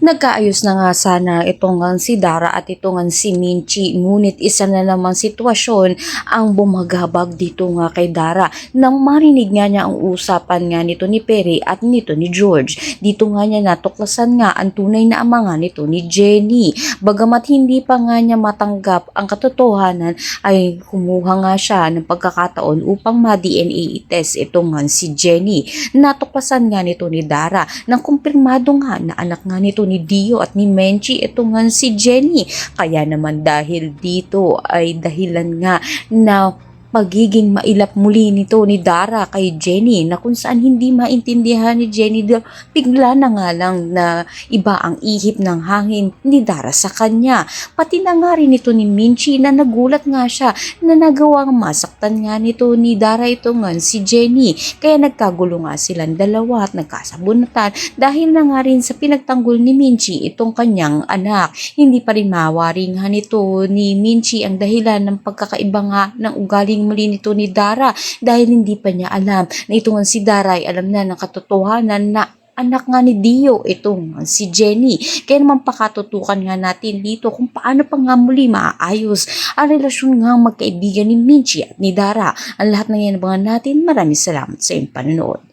Nagkaayos na nga sana itong si Dara at itong si Minchi, ngunit isa na namang sitwasyon ang bumagabag dito nga kay Dara nang marinig nga niya ang usapan nga nito ni Perry at nito ni George. Dito nga niya natuklasan nga ang tunay na ama nga nito ni Jenny. Bagamat hindi pa nga niya matanggap ang katotohanan ay kumuha nga siya ng pagkakataon upang ma-DNA test itong si Jenny. Natuklasan nga nito ni Dara nang kumpirmado nga na anak nga nito ni Dio at ni Menchi ito nga si Jenny. Kaya naman dahil dito ay dahilan nga na pagiging mailap muli nito ni Dara kay Jenny na kung saan hindi maintindihan ni Jenny dahil bigla na nga lang na iba ang ihip ng hangin ni Dara sa kanya. Pati na nga rin ito ni Minchi na nagulat nga siya na nagawang masaktan nga nito ni Dara ito nga si Jenny. Kaya nagkagulo nga silang dalawa at nagkasabunatan dahil na nga rin sa pinagtanggol ni Minchi itong kanyang anak. Hindi pa rin mawari nga nito ni Minchi ang dahilan ng pagkakaiba nga ng ugaling muli nito ni Dara dahil hindi pa niya alam na ito nga si Dara ay alam na ng katotohanan na anak nga ni Dio itong si Jenny. Kaya naman pakatutukan nga natin dito kung paano pa nga muli maaayos ang relasyon nga magkaibigan ni Minchi at ni Dara. Ang lahat ng yan abangan natin. Maraming salamat sa iyong panonood.